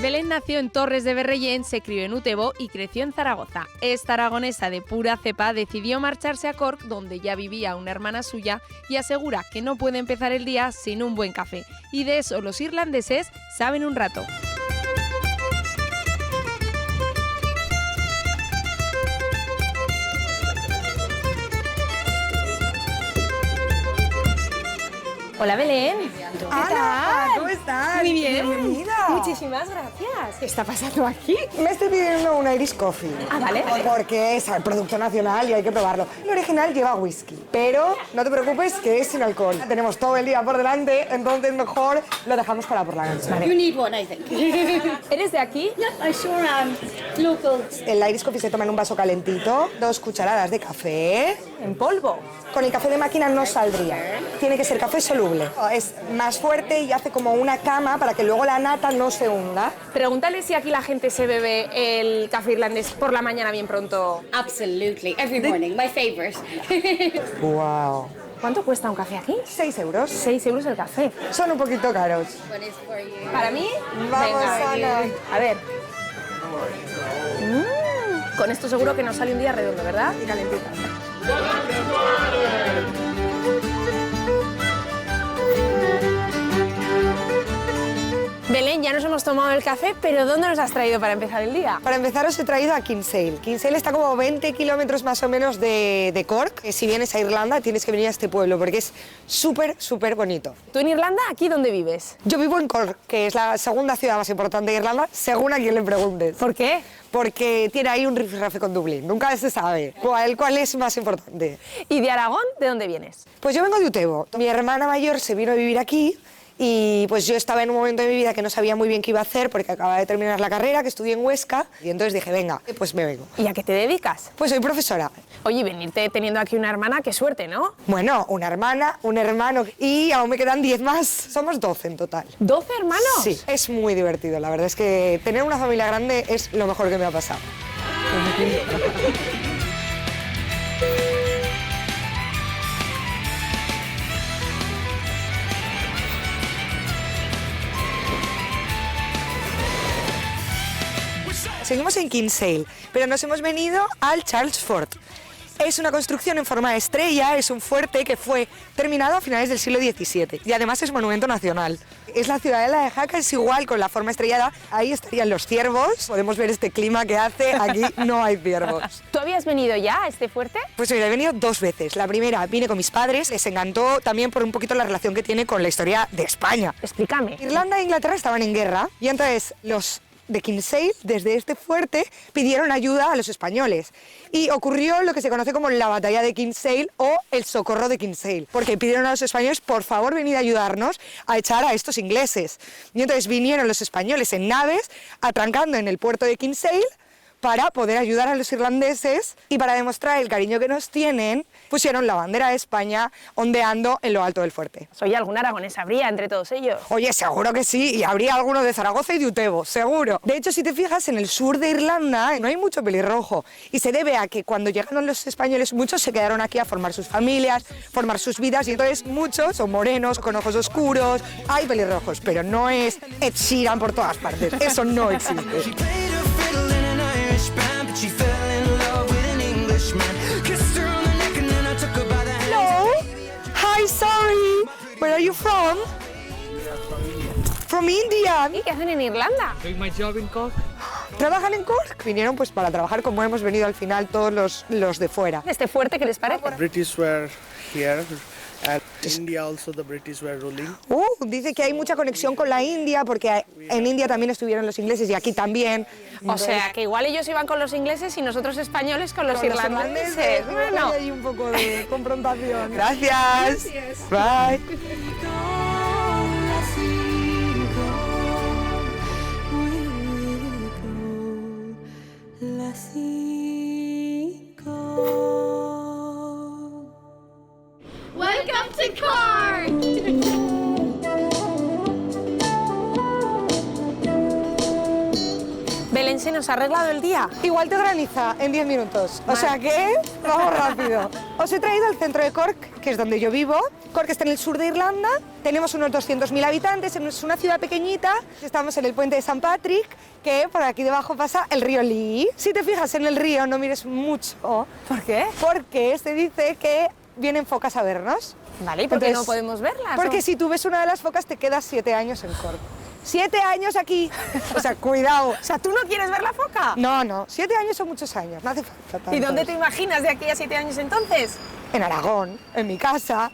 Belén nació en Torres de Berrellén, se crió en Utebo y creció en Zaragoza. Esta aragonesa de pura cepa decidió marcharse a Cork, donde ya vivía una hermana suya, y asegura que no puede empezar el día sin un buen café. Y de eso los irlandeses saben un rato. Hola Belén. ¿Qué tal? ¿Cómo estás? Muy bien. Bienvenida. Muchísimas gracias. ¿Qué está pasando aquí? Me estoy pidiendo una Irish Coffee. Ah, vale. Porque es el producto nacional y hay que probarlo. El original lleva whisky, pero no te preocupes que es sin alcohol. Tenemos todo el día por delante, entonces mejor lo dejamos para por la noche. You need one, I think. ¿Eres de aquí? Yep, I sure am. Local. El Irish Coffee se toma en un vaso calentito, 2 cucharadas de café. En polvo. Con el café de máquina no saldría. Tiene que ser café soluble. Es más fuerte y hace como una cama para que luego la nata no se hunda. Pregúntale si aquí la gente se bebe el café irlandés por la mañana bien pronto. Absolutely. Every morning. My favorite. ¡Wow! ¿Cuánto cuesta un café aquí? 6 euros. 6 euros el café. Son un poquito caros. What is for you? ¿Para mí? Vamos, Venga, Ana. A ver. Con esto seguro que nos sale un día redondo, ¿verdad? Y calentita. Belén, ya nos hemos tomado el café, pero ¿dónde nos has traído para empezar el día? Para empezar os he traído a Kinsale. Kinsale está como 20 kilómetros más o menos de Cork. Si vienes a Irlanda tienes que venir a este pueblo porque es súper, súper bonito. ¿Tú en Irlanda? ¿Aquí dónde vives? Yo vivo en Cork, que es la segunda ciudad más importante de Irlanda, según a quien le preguntes. ¿Por qué? Porque tiene ahí un rifirrafe con Dublín. Nunca se sabe cuál es más importante. ¿Y de Aragón? ¿De dónde vienes? Pues yo vengo de Utebo. Mi hermana mayor se vino a vivir aquí y pues yo estaba en un momento de mi vida que no sabía muy bien qué iba a hacer porque acababa de terminar la carrera, que estudié en Huesca, y entonces dije, venga, pues me vengo. ¿Y a qué te dedicas? Pues soy profesora. Oye, venirte teniendo aquí una hermana, qué suerte, ¿no? Bueno, una hermana, un hermano y aún me quedan 10 más. Somos 12 en total. ¿12 hermanos? Sí, es muy divertido. La verdad es que tener una familia grande es lo mejor que me ha pasado. Seguimos en Kinsale, pero nos hemos venido al Charles Fort. Es una construcción en forma de estrella, es un fuerte que fue terminado a finales del siglo XVII y además es monumento nacional. Es la ciudadela de Jaca, es igual con la forma estrellada, ahí estarían los ciervos, podemos ver este clima que hace, aquí no hay ciervos. ¿Tú habías venido ya a este fuerte? Pues mira, he venido 2 veces. La primera vine con mis padres, les encantó también por un poquito la relación que tiene con la historia de España. Explícame. Irlanda e Inglaterra estaban en guerra y entonces los de Kinsale, desde este fuerte, pidieron ayuda a los españoles. Y ocurrió lo que se conoce como la batalla de Kinsale o el socorro de Kinsale, porque pidieron a los españoles, por favor, venid a ayudarnos a echar a estos ingleses. Y entonces vinieron los españoles en naves, atrancando en el puerto de Kinsale, para poder ayudar a los irlandeses y para demostrar el cariño que nos tienen, pusieron la bandera de España ondeando en lo alto del fuerte. Oye, algún aragonés habría entre todos ellos. Oye, seguro que sí, y habría alguno de Zaragoza y de Utebo, seguro. De hecho, si te fijas, en el sur de Irlanda no hay mucho pelirrojo, y se debe a que cuando llegaron los españoles, muchos se quedaron aquí a formar sus familias, formar sus vidas, y entonces muchos son morenos, con ojos oscuros, hay pelirrojos, pero no es Ed Sheeran por todas partes, eso no existe. Hello. Hi, sorry. Where are you from? From India. ¿Y qué hacen en Irlanda? Doing my job in Cork. ¿Trabajan en Cork? Vinieron pues para trabajar como hemos venido al final todos los de fuera. ¿De este fuerte qué les parece? British were here and India also the British were ruling. Dice que hay mucha conexión con la India porque en India también estuvieron los ingleses y aquí también. O sea, que igual ellos iban con los ingleses y nosotros españoles con los irlandeses. Bueno, Hay un poco de confrontación. Gracias. Bye. Welcome to Cork! Belén se nos ha arreglado el día. Igual te graniza en 10 minutos, o sea que vamos rápido. Os he traído al centro de Cork, que es donde yo vivo. Cork está en el sur de Irlanda, tenemos unos 200.000 habitantes, es una ciudad pequeñita. Estamos en el puente de St. Patrick, que por aquí debajo pasa el río Lee. Si te fijas en el río, no mires mucho. ¿Por qué? Porque se dice que vienen focas a vernos. Vale, ¿y por qué no podemos verlas? Porque si tú ves una de las focas te quedas 7 años en Cork. 7 años aquí. O sea, cuidado. O sea, ¿tú no quieres ver la foca? No, 7 años son muchos años, no hace falta tanto. ¿Y dónde te imaginas de aquí a 7 años entonces? En Aragón, en mi casa,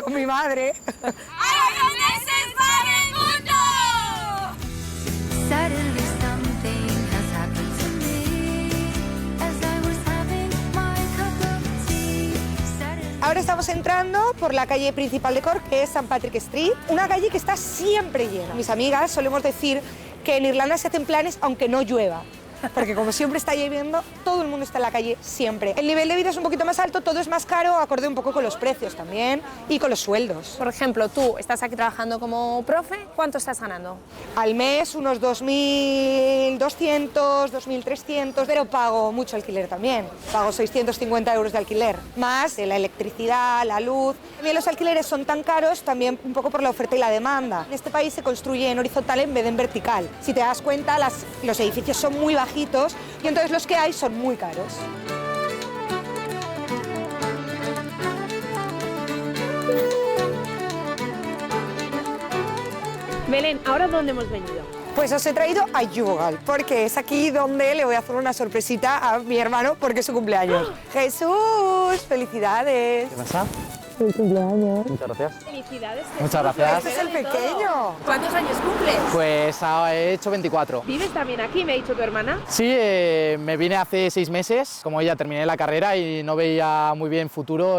con mi madre. ¡Aragoneses para el mundo! Suddenly something has happened to me as I was having my cup of tea. Ahora estamos entrando por la calle principal de Cork, que es St. Patrick Street, una calle que está siempre llena. Mis amigas solemos decir que en Irlanda se hacen planes aunque no llueva. Porque como siempre está lloviendo, todo el mundo está en la calle siempre. El nivel de vida es un poquito más alto, todo es más caro, acorde un poco con los precios también y con los sueldos. Por ejemplo, tú estás aquí trabajando como profe, ¿cuánto estás ganando? Al mes unos 2.200, 2.300, pero pago mucho alquiler también. Pago 650 euros de alquiler, más la electricidad, la luz. También los alquileres son tan caros también un poco por la oferta y la demanda. En este país se construye en horizontal en vez de en vertical. Si te das cuenta, los edificios son muy bajitos y entonces los que hay son muy caros. Belén, ¿ahora dónde hemos venido? Pues os he traído a Youghal, porque es aquí donde le voy a hacer una sorpresita a mi hermano porque es su cumpleaños. ¡Jesús! ¡Felicidades! ¿Qué pasa? ¡Feliz cumpleaños! Muchas gracias. Felicidades. Muchas gracias. ¡Este es el pequeño! ¿Cuántos años cumples? Pues he hecho 24. ¿Vives también aquí, me ha dicho tu hermana? Sí, me vine hace 6 meses, como ella terminé la carrera y no veía muy bien futuro,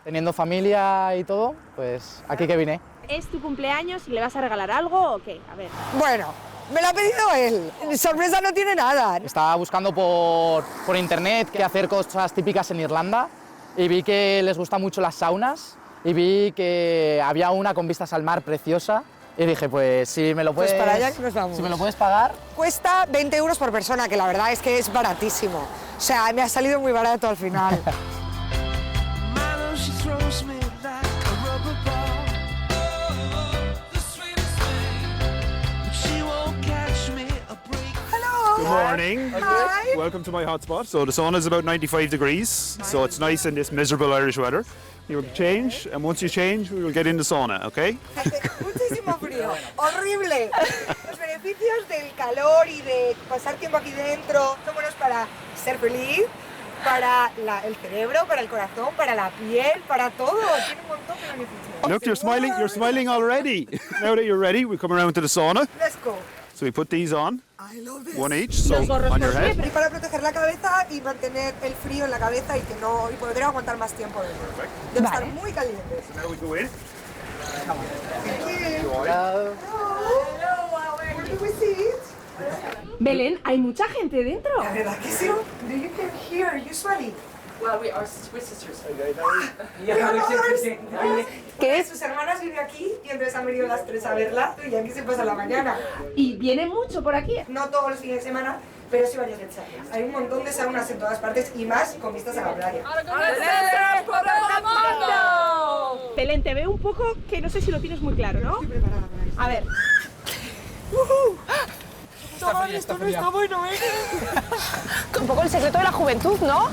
teniendo familia y todo, pues aquí que vine. ¿Es tu cumpleaños y le vas a regalar algo o qué? A ver. Bueno, me lo ha pedido él. Sorpresa no tiene nada. Estaba buscando por internet qué hacer cosas típicas en Irlanda y vi que les gustan mucho las saunas y vi que había una con vistas al mar preciosa y dije, pues si me lo puedes, Pues para allá que nos vamos. si me lo puedes pagar. Cuesta 20 euros por persona, que la verdad es que es baratísimo. O sea, me ha salido muy barato al final. Good morning. Hi. Welcome to my hotspot. So the sauna is about 95 degrees, so it's nice in this miserable Irish weather. You will change, and once you change, we will get in the sauna, okay? Hace muchísimo frío, horrible. Los beneficios del calor y de pasar tiempo aquí dentro son buenos para ser feliz, para el cerebro, para el corazón, para la piel, para todo. Tiene un montón de beneficios. Look, you're smiling already. Now that you're ready, we come around to the sauna. Let's go. So we put these on, I love this. one each, so on your head. Y para proteger la cabeza y mantener el frío en la cabeza y poder aguantar más tiempo dentro. Deben estar muy calientes. Now we go in. Hello, where do we sit? Belén, hay mucha gente dentro. La verdad que sí. Do you can hear usually? Well, we are sisters. Que sus hermanas viven aquí y entonces han venido las 3 a verla y aquí se pasa la mañana. ¿Y viene mucho por aquí? No todos los fines de semana, pero sí varias veces. Hay un montón de saunas en todas partes y más con vistas a la playa. Belén, te veo un poco que no sé si lo tienes muy claro, ¿no? Estoy preparada para eso. A ver. Esto no está bueno, ¿eh? Un poco el secreto de la juventud, ¿no?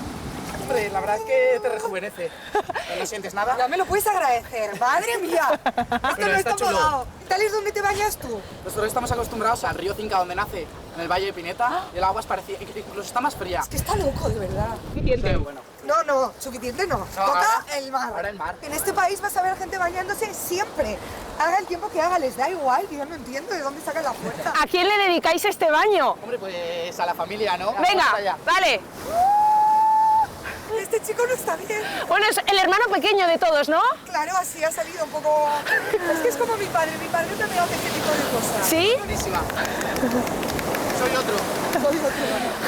Hombre, la verdad es que te rejuvenece. ¿No sientes nada? Ya me lo puedes agradecer, madre mía. Esto Pero no está está chulo. pagado. ¿Tal es donde te bañas tú? Nosotros estamos acostumbrados al río Cinca, donde nace, en el Valle de Pineta, y el agua es parecida, incluso está más fría. Es que está loco, de verdad. Qué bueno. No, suficiente no. Toca ahora- el mar. ahora el mar. En este país vas a ver gente bañándose siempre. Haga el tiempo que haga, les da igual. Yo no entiendo de dónde sacan la fuerza. ¿A quién le dedicáis este baño? Hombre, pues a la familia, ¿no? Venga, Vamos allá. vale. Este chico no está bien. Bueno, es el hermano pequeño de todos, ¿no? Claro, así ha salido un poco... Es que es como mi padre también hace este tipo de cosas. ¿Sí? Buenísima. Soy otro.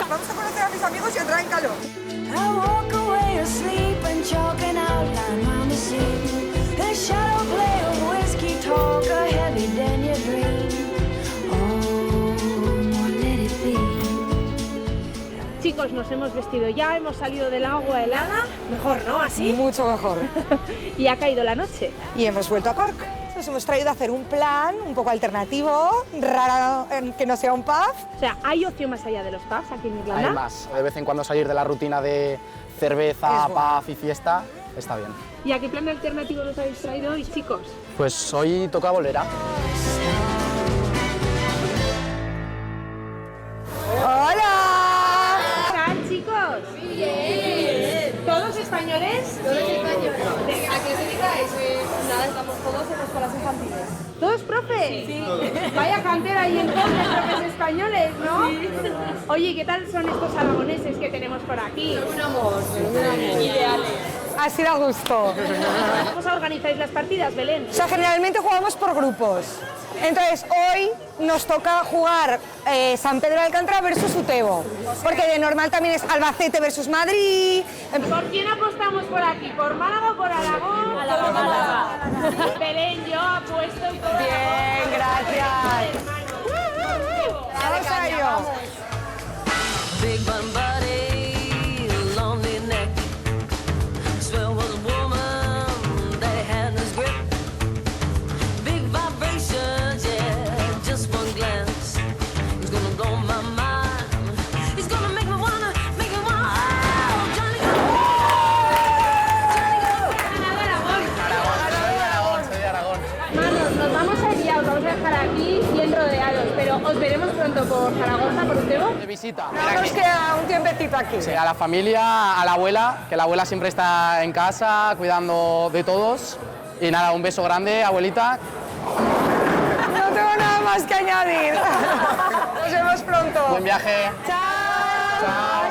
Vamos a conocer a mis amigos y entrar en calor. I walk away asleep and chalking outline on the scene. The shadow play of whiskey talk, a heavy than your dream. Oh, let it be. chicos, nos hemos vestido ya, hemos salido del agua helada. Mejor, ¿no? Así. Mucho mejor. Y ha caído la noche. Y hemos vuelto a Cork. Nos hemos traído a hacer un plan un poco alternativo, raro, que no sea un pub. O sea, ¿hay opción más allá de los pubs aquí en Irlanda? Hay más. De vez en cuando salir de la rutina de cerveza, Es bueno. pub y fiesta está bien. ¿Y a qué plan alternativo nos habéis traído hoy, chicos? Pues hoy toca bolera. ¡Hola! ¿Qué tal, chicos? Bien. ¿Todos españoles? Todos españoles. ¿A qué os dedicáis? Nada, estamos todos en escuelas infantiles. ¿Todos profes? Sí. Vaya cantera ahí entonces, profes españoles, ¿no? Sí. Oye, ¿qué tal son estos aragoneses que tenemos por aquí? Un amor. Ideales. Así da gusto. ¿Cómo organizáis las partidas, Belén? O sea, generalmente jugamos por grupos. Entonces, hoy nos toca jugar San Pedro de Alcántara versus Utebo. Porque de normal también es Albacete versus Madrid. ¿Por quién apostamos por aquí? ¿Por Málaga o por Aragón? Por Málaga. Belén, yo apuesto por Bien, gracias. Vamos a ello. Big bum body, lonely neck. Swell was a woman that had his grip. Big vibrations, yeah, just one glance. He's gonna blow my mind. He's gonna make me wanna, oh, Johnny, Soy de Aragón. Marlos, nos vamos a ir ya, os vamos a dejar aquí bien rodeados, pero os veremos pronto por Zaragoza, por Utebo. De visita. Nos queda un tiempecito aquí. Sí, a la familia, a la abuela, que la abuela siempre está en casa cuidando de todos. Y nada, un beso grande, abuelita. No tengo nada más que añadir. Nos vemos pronto. Buen viaje. Chao. Chao.